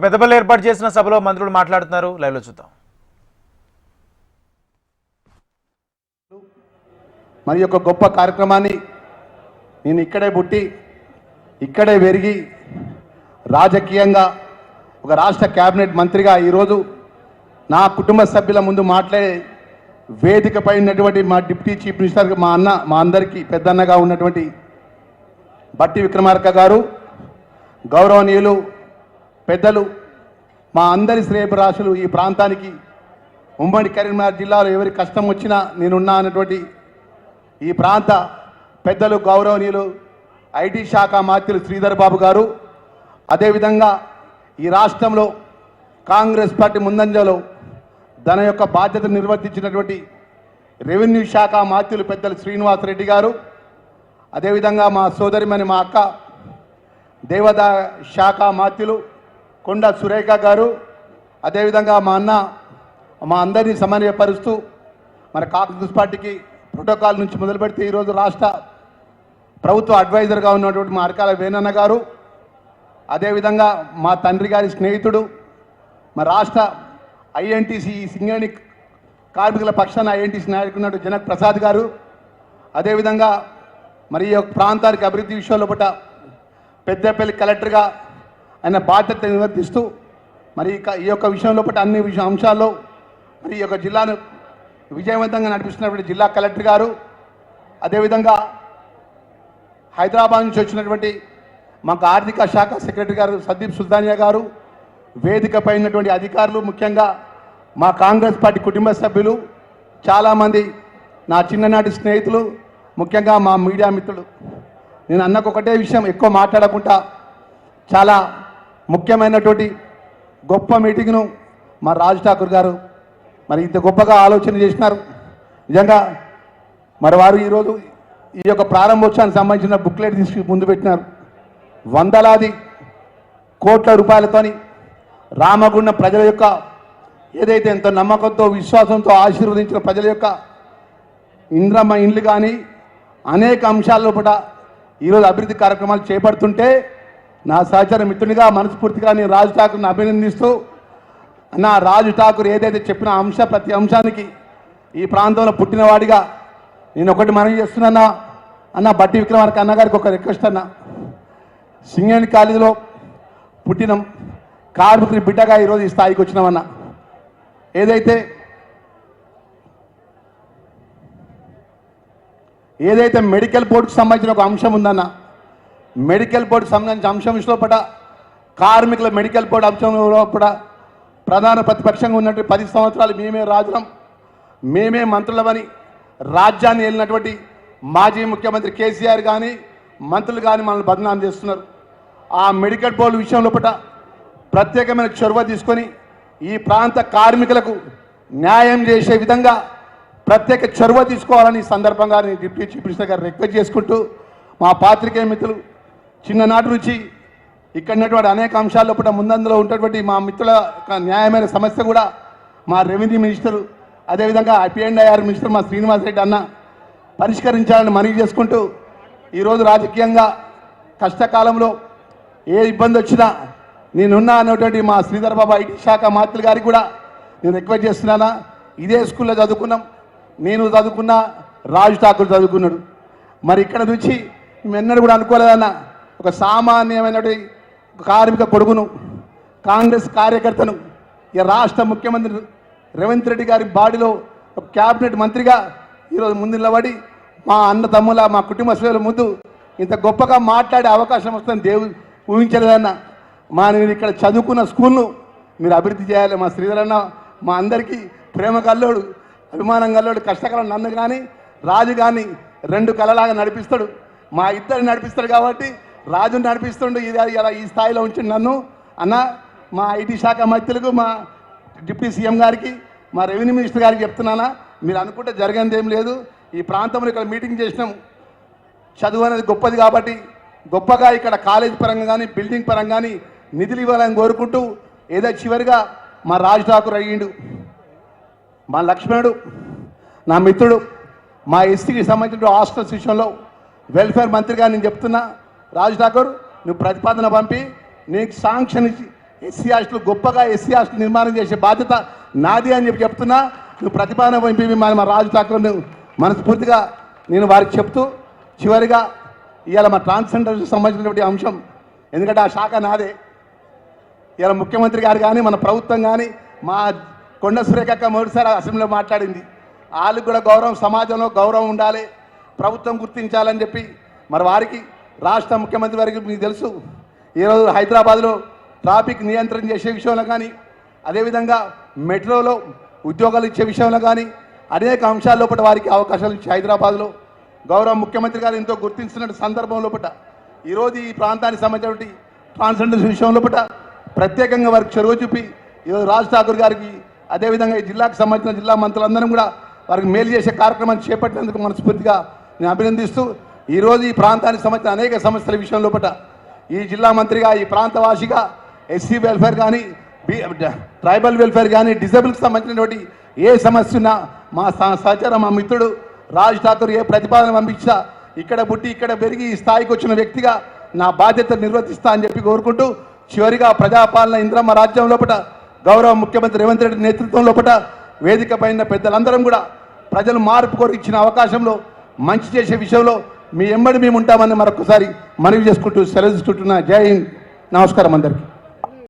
పెద్దపల్లి ఏర్పాటు చేసిన సభలో మంత్రులు మాట్లాడుతున్నారు. లైవ్లో చూద్దాం. మరి ఒక గొప్ప కార్యక్రమాన్ని నేను ఇక్కడే పుట్టి ఇక్కడే పెరిగి రాజకీయంగా ఒక రాష్ట్ర కేబినెట్ మంత్రిగా ఈరోజు నా కుటుంబ సభ్యుల ముందు మాట్లాడే వేదికపై ఉన్నటువంటి మా డిప్యూటీ చీఫ్ మినిస్టర్ మా అందరికీ పెద్దన్నగా ఉన్నటువంటి బట్టి విక్రమార్క గారు, గౌరవనీయులు పెద్దలు, మా అందరి శ్రేయభిలాషులు, ఈ ప్రాంతానికి ఉమ్మడి కరీంనగర్ జిల్లాలో ఎవరి కష్టం వచ్చినా నేనున్నా అన్నటువంటి ఈ ప్రాంత పెద్దలు గౌరవనీయులు ఐటీ శాఖ మంత్రి శ్రీధర్ బాబు గారు, అదేవిధంగా ఈ రాష్ట్రంలో కాంగ్రెస్ పార్టీ ముందంజలో తన యొక్క బాధ్యత నిర్వర్తించినటువంటి రెవెన్యూ శాఖ మంత్రులు పెద్దలు శ్రీనివాసరెడ్డి గారు, అదేవిధంగా మా సోదరిమణి మా అక్క దేవాదాయ శాఖ మంత్రులు కొండ సురేఖ గారు, అదేవిధంగా మా అన్న మా అందరినీ సమన్వయపరుస్తూ మన కాంగ్రెస్ పార్టీకి ప్రోటోకాల్ నుంచి మొదలు పెడితే ఈరోజు రాష్ట్ర ప్రభుత్వ అడ్వైజర్గా ఉన్నటువంటి మా అరకాల వేణన్న గారు, అదేవిధంగా మా తండ్రి గారి స్నేహితుడు మా రాష్ట్ర ఐఎన్టీసీ సింగరేణి కార్మికుల పక్షాన ఐఎన్టీసీ నాయకుడు జనక్ ప్రసాద్ గారు, అదేవిధంగా మరి ఈ యొక్క ప్రాంతానికి అభివృద్ధి విషయంలో పట్ల పెద్దపల్లి కలెక్టర్గా ఆయన బాధ్యత నిర్వర్తిస్తూ మరి ఈ యొక్క విషయంలో పట్ల అన్ని అంశాల్లో మరి ఈ యొక్క జిల్లాను విజయవంతంగా నడిపిస్తున్నటువంటి జిల్లా కలెక్టర్ గారు, అదేవిధంగా హైదరాబాద్ నుంచి వచ్చినటువంటి మాకు ఆర్థిక శాఖ సెక్రటరీ గారు సందీప్ సుల్తానియా గారు, వేదికపై ఉన్నటువంటి అధికారులు, ముఖ్యంగా మా కాంగ్రెస్ పార్టీ కుటుంబ సభ్యులు, చాలామంది నా చిన్ననాటి స్నేహితులు, ముఖ్యంగా మా మీడియా మిత్రులు. నేను అన్నకు ఒకటే విషయం, ఎక్కువ మాట్లాడకుండా చాలా ముఖ్యమైనటువంటి గొప్ప మీటింగ్ను మా రాజ్ ఠాకూర్ గారు మరి ఇంత గొప్పగా ఆలోచన చేసినారు. నిజంగా మరి వారు ఈరోజు ఈ యొక్క ప్రారంభోత్సవానికి సంబంధించిన బుక్లెట్ తీసుకు ముందు పెట్టినారు. వందలాది కోట్ల రూపాయలతోని రామగుండం ప్రజల యొక్క ఏదైతే ఎంతో నమ్మకంతో విశ్వాసంతో ఆశీర్వదించిన ప్రజల యొక్క ఇంద్రమ్మ ఇండ్లు కానీ అనేక అంశాల్లో కూడా ఈరోజు అభివృద్ధి కార్యక్రమాలు చేపడుతుంటే నా సహచర మిత్రునిగా మనస్ఫూర్తిగా నేను రాజ్ ఠాకూర్ని అభినందిస్తూ, నా రాజ్ ఠాకూర్ ఏదైతే చెప్పిన ప్రతి అంశానికి ఈ ప్రాంతంలో పుట్టినవాడిగా నేను ఒకటి మనవి చేస్తున్నా అన్న, బట్టి విక్రమార్క అన్నగారికి ఒక రిక్వెస్ట్ అన్న, సింగరేణి కాలేజీలో పుట్టిన కార్మికుని బిడ్డగా ఈరోజు ఈ స్థాయికి వచ్చినామన్న. ఏదైతే మెడికల్ బోర్డుకు సంబంధించిన ఒక అంశం ఉందన్న, మెడికల్ బోర్డుకు సంబంధించిన అంశం విషయంలో పట కార్మికుల మెడికల్ బోర్డు అంశంలో కూడా ప్రధాన ప్రతిపక్షంగా ఉన్నట్టు 10 సంవత్సరాలు మేమే రాజులం, మేమే మంత్రులమని రాజ్యాన్ని వెళ్ళినటువంటి మాజీ ముఖ్యమంత్రి కేసీఆర్ కానీ మంత్రులు కానీ మనల్ని బదనాం చేస్తున్నారు. ఆ మెడికల్ బోర్డు విషయంలో పట ప్రత్యేకమైన చొరవ తీసుకొని ఈ ప్రాంత కార్మికులకు న్యాయం చేసే విధంగా ప్రత్యేక చొరవ తీసుకోవాలని సందర్భంగా నేను డిప్యూటీ చీఫ్ మినిస్టర్ గారు రిక్వెస్ట్ చేసుకుంటూ, మా పాత్రికేయ మిత్రులు చిన్ననాటి నుంచి ఇక్కడ ఉన్నటువంటి అనేక అంశాల్లో కూడా ముందందులో ఉన్నటువంటి మా మిత్రుల న్యాయమైన సమస్య కూడా మా రెవెన్యూ మినిస్టరు, అదేవిధంగా ఐపీఎండ్ఐఆర్ మినిస్టర్ మా శ్రీనివాసరెడ్డి అన్న పరిష్కరించాలని మనవి చేసుకుంటూ, ఈరోజు రాజకీయంగా కష్టకాలంలో ఏ ఇబ్బంది వచ్చినా నేనున్నా అనేటువంటి మా శ్రీధర్ బాబు ఐటీ శాఖ మంత్రి గారికి కూడా నేను రిక్వెస్ట్ చేస్తున్నానా, ఇదే స్కూల్లో చదువుకున్నాం, నేను చదువుకున్నా, రాజ్ ఠాకూర్ చదువుకున్నాడు. మరి ఇక్కడ నుంచి మేమెన్నడూ కూడా అనుకోలేదన్న, ఒక సామాన్యమైనటువంటి కార్మిక కొడుకును, కాంగ్రెస్ కార్యకర్తను ఈ రాష్ట్ర ముఖ్యమంత్రి రేవంత్ రెడ్డి గారి బాడీలో ఒక క్యాబినెట్ మంత్రిగా ఈరోజు ముందు నిలబడి మా అన్న తమ్ముల మా కుటుంబ సభ్యుల ముందు ఇంత గొప్పగా మాట్లాడే అవకాశం వస్తుందని దేవుడు ఊహించలేదన్న. నేను ఇక్కడ చదువుకున్న స్కూల్ను మీరు అభివృద్ధి చేయాలి. మా శ్రీధర్ అన్న మా అందరికీ ప్రేమ కల్లోడు, అభిమానం కల్లోడు, కష్టకాలం నన్ను కానీ రాజు కానీ 2 కళలాగా నడిపిస్తాడు. మా ఇద్దరిని నడిపిస్తాడు కాబట్టి రాజుని నడిపిస్తుండు. ఇలా ఈ స్థాయిలో ఉంచండి నన్ను అన్న. మా ఐటీ శాఖ మంత్రులకు, మా డిప్యూటీ సీఎం గారికి, మా రెవెన్యూ మినిస్టర్ గారికి చెప్తున్నానా, మీరు అనుకుంటే జరిగేది ఏం లేదు. ఈ ప్రాంతంలో ఇక్కడ మీటింగ్ చేసినాం, చదువు అనేది గొప్పది కాబట్టి గొప్పగా ఇక్కడ కాలేజ్ పరంగా కానీ బిల్డింగ్ పరంగా కానీ నిధులు ఇవ్వాలని కోరుకుంటూ, ఏదో చివరిగా మా రాజ్ ఠాకూర్ అయ్యిండు, మా లక్ష్మణుడు, నా మిత్రుడు, మా ఎస్సీకి సంబంధించిన హాస్టల్స్ విషయంలో వెల్ఫేర్ మంత్రిగా నేను చెప్తున్నా, రాజ్ ఠాకూర్ నువ్వు ప్రతిపాదన పంపి నీకు శాంక్షన్ ఇచ్చి ఎస్సీ హాస్టల్ గొప్పగా ఎస్సీ హాస్టల్ నిర్మాణం చేసే బాధ్యత నాది అని చెప్పి చెప్తున్నా. నువ్వు ప్రతిపాదన పంపి మా రాజు ఠాకూర్ను మనస్ఫూర్తిగా నేను వారికి చెప్తూ చివరిగా ఇవాళ మా ట్రాన్స్జెండర్కి సంబంధించినటువంటి అంశం, ఎందుకంటే ఆ శాఖ నాదే. ఇవాళ ముఖ్యమంత్రి గారు కానీ మన ప్రభుత్వం కానీ మా కొండ సురేఖక్క మొదటిసారి అసెంబ్లీలో మాట్లాడింది. వాళ్ళకి కూడా గౌరవం, సమాజంలో గౌరవం ఉండాలి, ప్రభుత్వం గుర్తించాలని చెప్పి మరి వారికి రాష్ట్ర ముఖ్యమంత్రి వారికి మీకు తెలుసు ఈరోజు హైదరాబాద్లో ట్రాఫిక్ నియంత్రణ చేసే విషయంలో కానీ, అదేవిధంగా మెట్రోలో ఉద్యోగాలు ఇచ్చే విషయంలో కానీ అనేక అంశాల లోపల వారికి అవకాశాలు ఇచ్చి హైదరాబాద్లో గౌరవ ముఖ్యమంత్రి గారు ఎంతో గుర్తించిన సందర్భం లోపల ఈరోజు ఈ ప్రాంతానికి సంబంధించినటువంటి ట్రాన్స్జెండర్స్ విషయం లోపల ప్రత్యేకంగా వారికి చొరవ చూపి ఈరోజు రాజ్ ఠాకూర్ గారికి, అదేవిధంగా ఈ జిల్లాకు సంబంధించిన జిల్లా మంత్రులందరం కూడా వారికి మేలు చేసే కార్యక్రమాన్ని చేపట్టినందుకు మనస్ఫూర్తిగా నేను అభినందిస్తూ, ఈరోజు ఈ ప్రాంతానికి సంబంధించిన అనేక సమస్యల విషయం లోపల ఈ జిల్లా మంత్రిగా, ఈ ప్రాంతవాసిగా ఎస్సీ వెల్ఫేర్ కానీ, ట్రైబల్ వెల్ఫేర్ కానీ, డిజబుల్కి సంబంధించినటువంటి ఏ సమస్య ఉన్నా మా సహచర మా మిత్రుడు రాజ్ ఠాకూర్ ఏ ప్రతిపాదన పంపించా ఇక్కడ పుట్టి ఇక్కడ పెరిగి ఈ స్థాయికి వచ్చిన వ్యక్తిగా నా బాధ్యత నిర్వర్తిస్తా అని చెప్పి కోరుకుంటూ, చివరిగా ప్రజాపాలన ఇంద్రమ్మ రాజ్యం లోపల గౌరవ ముఖ్యమంత్రి రేవంత్ రెడ్డి నేతృత్వం లోపల వేదిక పైన పెద్దలందరం కూడా ప్రజలు మార్పు కోరి ఇచ్చిన అవకాశంలో మంచి చేసే విషయంలో మీ ఎమ్మడి మేము ఉంటామని మరొకసారి మనవి చేసుకుంటూ సెలవు తీసుకుంటున్నా. జై హింద్, నమస్కారం అందరికీ.